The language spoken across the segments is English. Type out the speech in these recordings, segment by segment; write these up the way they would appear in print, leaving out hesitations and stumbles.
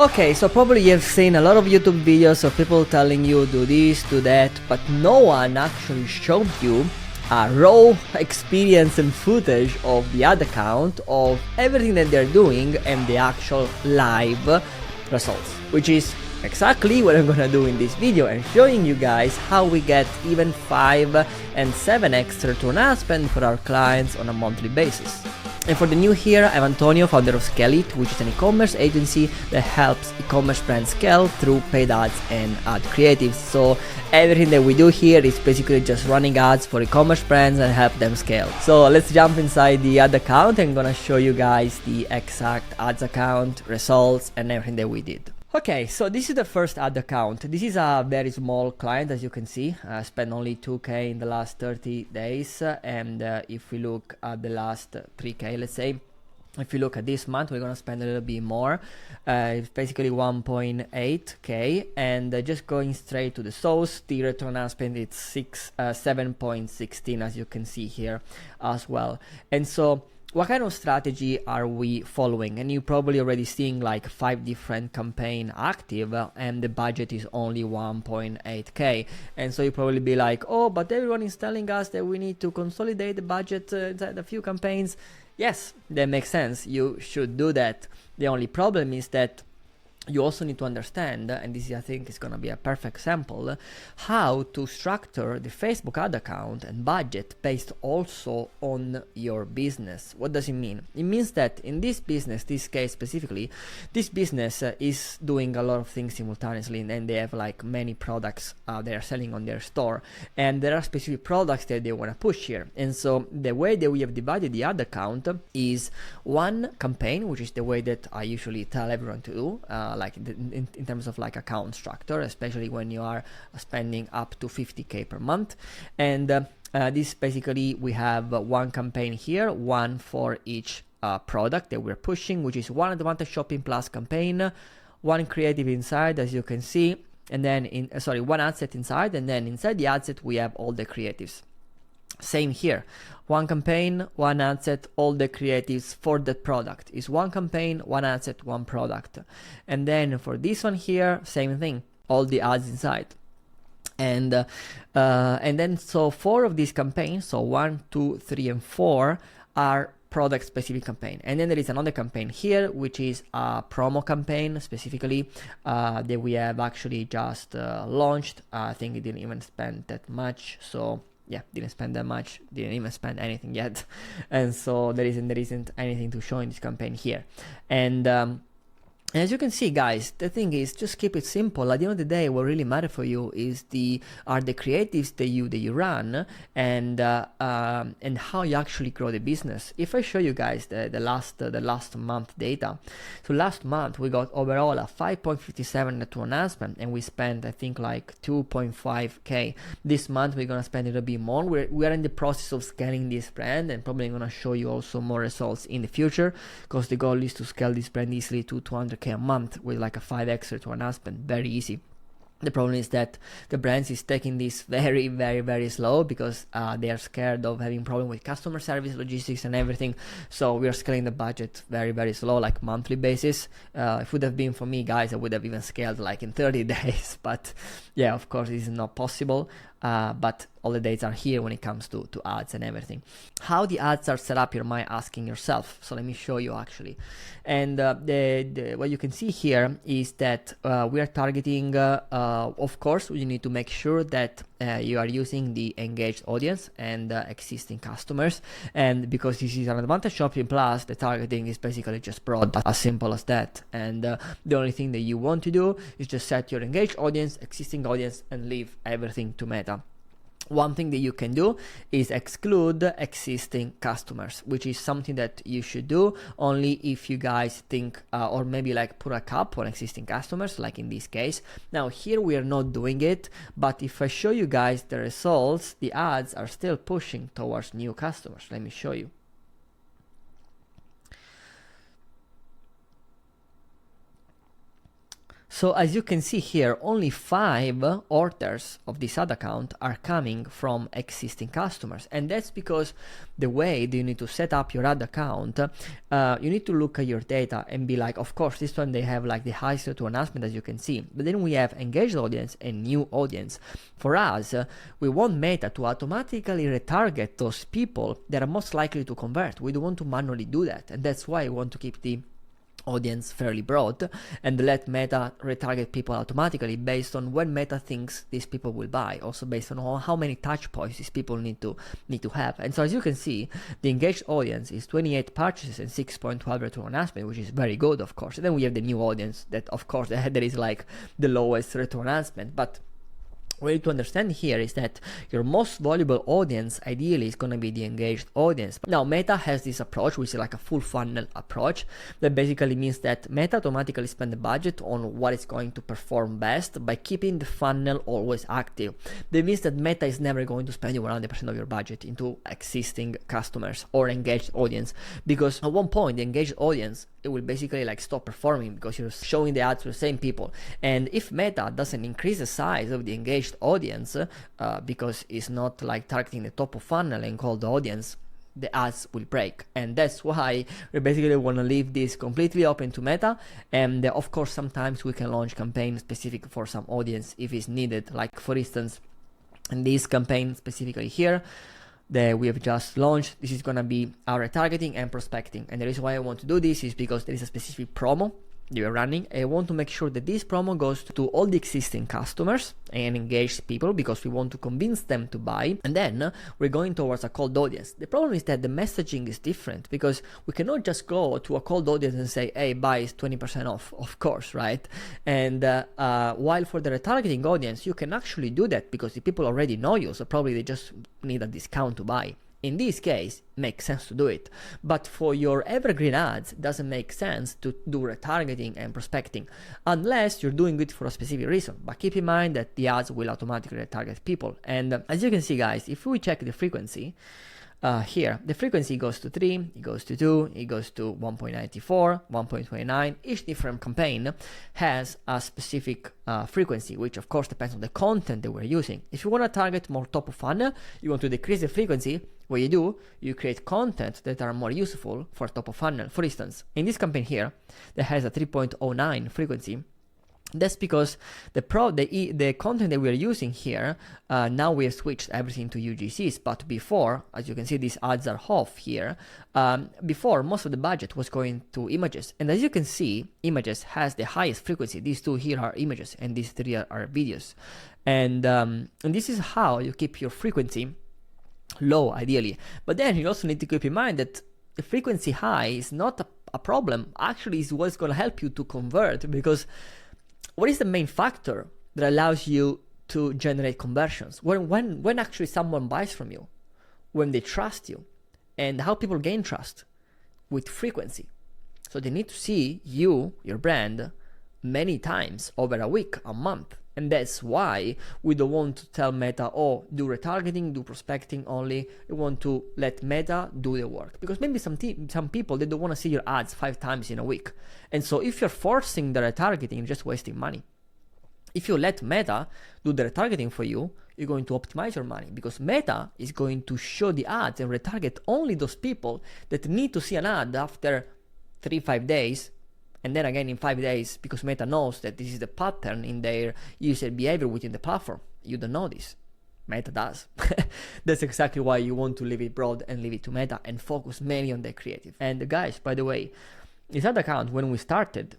Okay, so probably you've seen a lot of YouTube videos of people telling you do this, do that, but no one actually showed you a raw experience and footage of the ad account, of everything that they're doing and the actual live results, which is exactly what I'm gonna do in this video, and showing you guys how we get even 5 and 7x return ad spend for our clients on a monthly basis. And for the new here, I'm Antonio, founder of Scale-It, which is an e-commerce agency that helps e-commerce brands scale through paid ads and ad creatives. So everything that we do here is basically just running ads for e-commerce brands and help them scale. So let's jump inside the ad account. I'm gonna show you guys the exact ads account, results, and everything that we did. Okay, so this is the first ad account. This is a very small client, as you can see. Spent only 2K in the last 30 days. And if we look at the last 3K, let's say, if you look at this month, we're gonna spend a little bit more. It's basically 1.8K. And just going straight to the source, the return on spend is 7.16, as you can see here as well. And so what kind of strategy are we following? And you're probably already seeing like 5 different campaigns active, and the budget is only 1.8K. And so you probably be like, oh, but everyone is telling us that we need to consolidate the budget inside a few campaigns. Yes, that makes sense. You should do that. The only problem is that you also need to understand, and this I think is going to be a perfect example, how to structure the Facebook ad account and budget based also on your business. What does it mean? It means that in this business, this case specifically, this business is doing a lot of things simultaneously, and they have like many products they are selling on their store, and there are specific products that they want to push here. And so the way that we have divided the ad account is one campaign, which is the way that I usually tell everyone to do, like in terms of like account structure, especially when you are spending up to 50K per month. And this basically, we have one campaign here, one for each product that we're pushing, which is one Advantage Shopping Plus campaign, one creative inside, as you can see, and then one ad set inside, and then inside the ad set we have all the creatives. Same here, one campaign, one ad set, all the creatives for that product is one campaign, one ad set, one product. And then for this one here, same thing, all the ads inside. And then so 4 of these campaigns, so 1, 2, 3, and 4 are product specific campaign. And then there is another campaign here, which is a promo campaign specifically that we have actually just launched. I think it didn't even spend that much, so yeah, didn't spend that much, didn't even spend anything yet. And so there isn't anything to show in this campaign here. And as you can see, guys, the thing is, just keep it simple. At the end of the day, what really matters for you is are the creatives that you run, and how you actually grow the business. If I show you guys the last month data, so last month we got overall a 5.57 return on ad spend, and we spent I think like 2.5K. This month we're gonna spend a little bit more. We are in the process of scaling this brand, and probably gonna show you also more results in the future, because the goal is to scale this brand easily to 200K a month with like a 5x return on ad spend. Very easy. The problem is that the brands is taking this very, very, very slow, because they are scared of having problem with customer service, logistics, and everything. So we are scaling the budget very, very slow, like monthly basis. If it would have been for me, guys, I would have even scaled like in 30 days. But yeah, of course, this is not possible. But all the dates are here when it comes to ads and everything. How the ads are set up, you might asking yourself. So let me show you actually. And what you can see here is that we are targeting, of course, you need to make sure that you are using the engaged audience and existing customers. And because this is an Advantage Shopping Plus, the targeting is basically just broad, as simple as that. And the only thing that you want to do is just set your engaged audience, existing audience, and leave everything to Meta. One thing that you can do is exclude existing customers, which is something that you should do only if you guys think, or maybe like put a cap on existing customers, like in this case. Now here we are not doing it, but if I show you guys the results, the ads are still pushing towards new customers. Let me show you. So as you can see here, only 5 orders of this ad account are coming from existing customers. And that's because the way that you need to set up your ad account, you need to look at your data and be like, of course, this one they have like the highest return on investment, as you can see. But then we have engaged audience and new audience. For us, we want Meta to automatically retarget those people that are most likely to convert. We don't want to manually do that. And that's why we want to keep the audience fairly broad and let Meta retarget people automatically based on when Meta thinks these people will buy, also based on how many touch points these people need to have. And so as you can see, the engaged audience is 28 purchases and 6.12 return on investment, which is very good, of course. And then we have the new audience that, of course, that is like the lowest return on investment. But what you need to understand here is that your most valuable audience ideally is going to be the engaged audience. Now, Meta has this approach, which is like a full funnel approach. That basically means that Meta automatically spend the budget on what is going to perform best by keeping the funnel always active. That means that Meta is never going to spend 100% of your budget into existing customers or engaged audience, because at one point the engaged audience, it will basically like stop performing because you're showing the ads to the same people. And if Meta doesn't increase the size of the engaged audience because it's not like targeting the top of funnel and cold audience, the ads will break. And that's why we basically want to leave this completely open to Meta. And of course, sometimes we can launch campaigns specific for some audience if it's needed. Like for instance, in this campaign specifically here, that we have just launched, this is going to be our retargeting and prospecting. And the reason why I want to do this is because there is a specific promo you are running. I want to make sure that this promo goes to all the existing customers and engaged people, because we want to convince them to buy. And then we're going towards a cold audience. The problem is that the messaging is different, because we cannot just go to a cold audience and say, hey, buy is 20% off, of course, right? And while for the retargeting audience, you can actually do that because the people already know you, so probably they just need a discount to buy. In this case, it makes sense to do it. But for your evergreen ads, it doesn't make sense to do retargeting and prospecting unless you're doing it for a specific reason. But keep in mind that the ads will automatically retarget people. And as you can see, guys, if we check the frequency, here, the frequency goes to 3, it goes to 2, it goes to 1.94, 1.29. Each different campaign has a specific frequency, which of course depends on the content that we're using. If you want to target more top of funnel, you want to decrease the frequency, what you do, you create content that are more useful for top of funnel. For instance, in this campaign here, that has a 3.09 frequency, that's because the content that we are using here, now we have switched everything to UGCs, but before, as you can see, these ads are off here. Before, most of the budget was going to images. And as you can see, images has the highest frequency. These two here are images and these three are videos. And this is how you keep your frequency low, ideally. But then you also need to keep in mind that the frequency high is not a problem. Actually, is what's going to help you to convert, because what is the main factor that allows you to generate conversions? When actually someone buys from you, when they trust you. And how people gain trust? With frequency. So they need to see you, your brand, many times over a week, a month. And that's why we don't want to tell Meta, oh, do retargeting, do prospecting only. We want to let Meta do the work. Because maybe some people, they don't want to see your ads 5 times in a week. And so if you're forcing the retargeting, you're just wasting money. If you let Meta do the retargeting for you, you're going to optimize your money, because Meta is going to show the ads and retarget only those people that need to see an ad after 3-5 days. And then again in 5 days, because Meta knows that this is the pattern in their user behavior within the platform. You don't know this. Meta does. That's exactly why you want to leave it broad and leave it to Meta and focus mainly on the creative. And guys, by the way, this ad account, when we started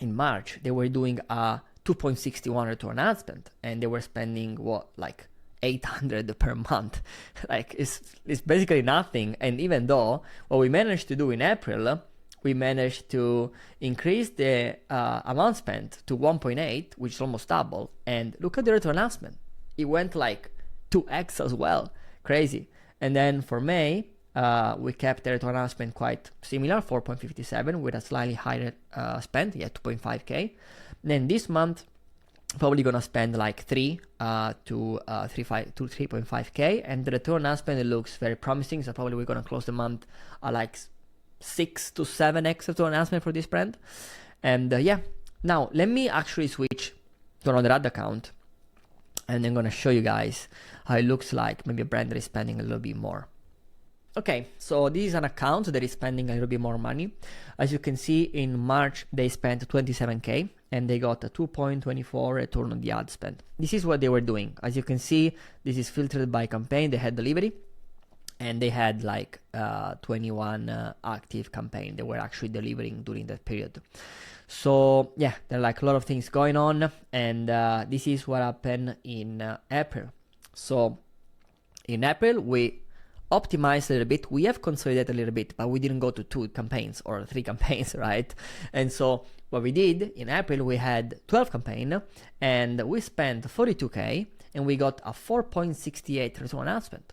in March, they were doing a 2.61 return on ad spend, and they were spending like 800 per month. Like it's basically nothing. And even though what we managed to do in April, we managed to increase the amount spent to 1.8, which is almost double. And look at the return on investment. It went like 2x as well. Crazy. And then for May, we kept the return on investment quite similar, 4.57, with a slightly higher spend, 2.5k. Then this month, probably gonna spend like 3 to 3.5k, and the return on investment looks very promising. So probably we're gonna close the month like 6 to 7x return on investment for this brand. And Now, let me actually switch to another ad account, and I'm gonna show you guys how it looks like maybe a brand that is spending a little bit more. Okay, so this is an account that is spending a little bit more money. As you can see, in March, they spent 27K and they got a 2.24 return on the ad spend. This is what they were doing. As you can see, this is filtered by campaign. They had delivery and they had like 21 active campaign they were actually delivering during that period. So yeah, there are like a lot of things going on, and this is what happened in April. So in April, we optimized a little bit, we have consolidated a little bit, but we didn't go to 2 campaigns or 3 campaigns, right? And so what we did in April, we had 12 campaigns and we spent 42K and we got a 4.68 return on ad spend.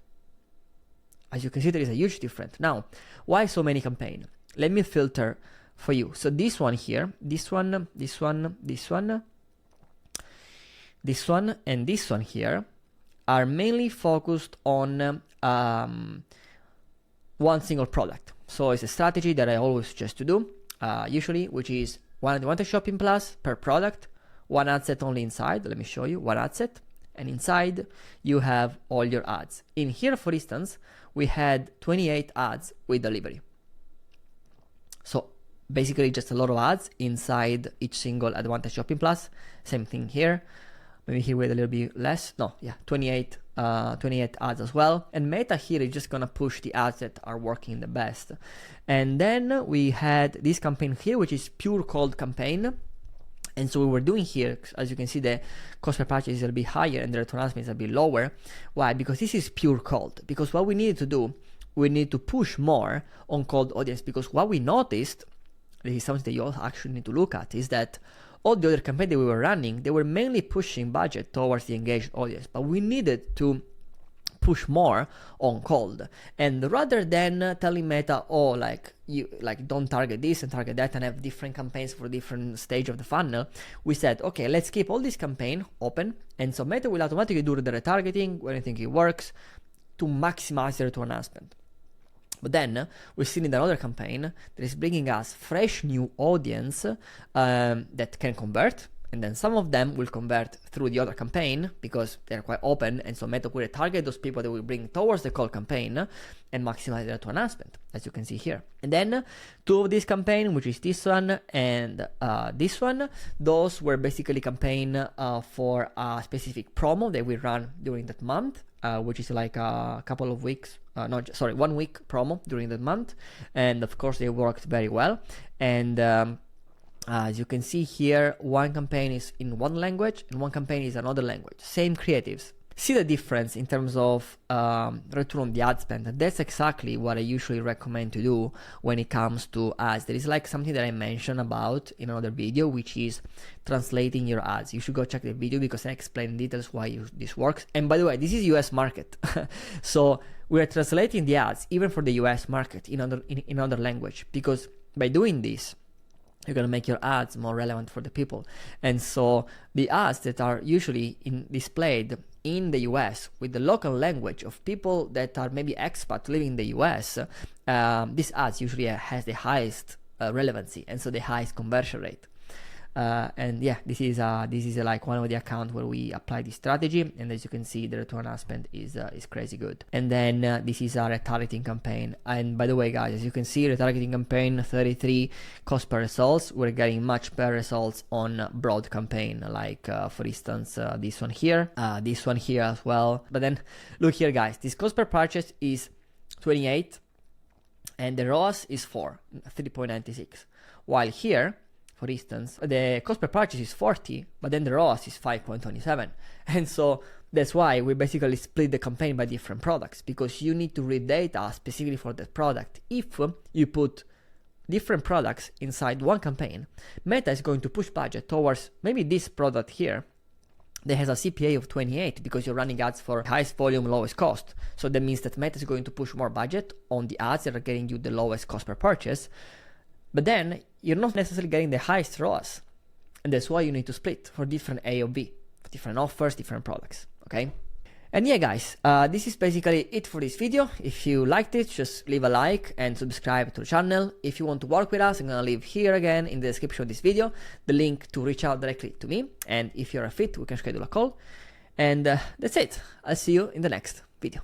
As you can see, there is a huge difference. Now, why so many campaigns? Let me filter for you. So this one here, this one, this one, this one, this one, and this one here are mainly focused on one single product. So it's a strategy that I always suggest to do, usually, which is one advantage shopping plus per product, one ad set only inside. Let me show you one ad set, and inside you have all your ads. In here, for instance, we had 28 ads with delivery. So basically just a lot of ads inside each single advantage shopping plus. Same thing here. Maybe here with a little bit less. No, yeah, 28 ads as well. And Meta here is just gonna push the ads that are working the best. And then we had this campaign here, which is pure cold campaign. And so we were doing here, as you can see, the cost per purchase is a little bit higher and the return on ad spend is a bit lower. Why? Because this is pure cold. Because what we needed to do, we need to push more on cold audience. Because what we noticed, this is something that you also actually need to look at, is that all the other campaigns that we were running, they were mainly pushing budget towards the engaged audience, but we needed to push more on cold. And rather than telling Meta, oh, like you don't target this and target that and have different campaigns for different stage of the funnel, we said, okay, let's keep all this campaign open, and so Meta will automatically do the retargeting when I think it works to maximize the return on ad spend. But then we're seeing another campaign that is bringing us fresh new audience that can convert, and then some of them will convert through the other campaign because they're quite open, and so Meta will target those people that will bring towards the cold campaign and maximize the return on ad spend, as you can see here. And then 2 of this campaign, which is this one and this one, those were basically campaign for a specific promo that we run during that month, which is like a couple of weeks, 1 week promo during that month, and of course they worked very well. And as you can see here, one campaign is in one language and one campaign is another language, same creatives. See the difference in terms of return on the ad spend. That's exactly what I usually recommend to do when it comes to ads. There is like something that I mentioned about in another video, which is translating your ads. You should go check the video because I explain in details why this works. And by the way, this is US market. So we are translating the ads even for the US market in another language, because by doing this, you're going to make your ads more relevant for the people. And so the ads that are usually displayed in the US with the local language of people that are maybe expat living in the US, these ads usually has the highest relevancy and so the highest conversion rate. And yeah, this is like one of the accounts where we apply this strategy, and as you can see, the return on ad spend is crazy good. And then this is our retargeting campaign. And by the way, guys, as you can see, retargeting campaign 33 cost per results. We're getting much better results on broad campaign, like for instance this one here as well. But then look here, guys, this cost per purchase is 28 and the ROAS is 3.96, while here, for instance, the cost per purchase is 40, but then the ROAS is 5.27. And so that's why we basically split the campaign by different products, because you need to read data specifically for that product. If you put different products inside one campaign, Meta is going to push budget towards maybe this product here that has a CPA of 28 because you're running ads for highest volume, lowest cost. So that means that Meta is going to push more budget on the ads that are getting you the lowest cost per purchase. But then you're not necessarily getting the highest ROAS. And that's why you need to split for different A or B, for different offers, different products, okay? And yeah guys, this is basically it for this video. If you liked it, just leave a like and subscribe to the channel. If you want to work with us, I'm gonna leave here again in the description of this video the link to reach out directly to me, and if you're a fit, we can schedule a call. And that's it. I'll see you in the next video.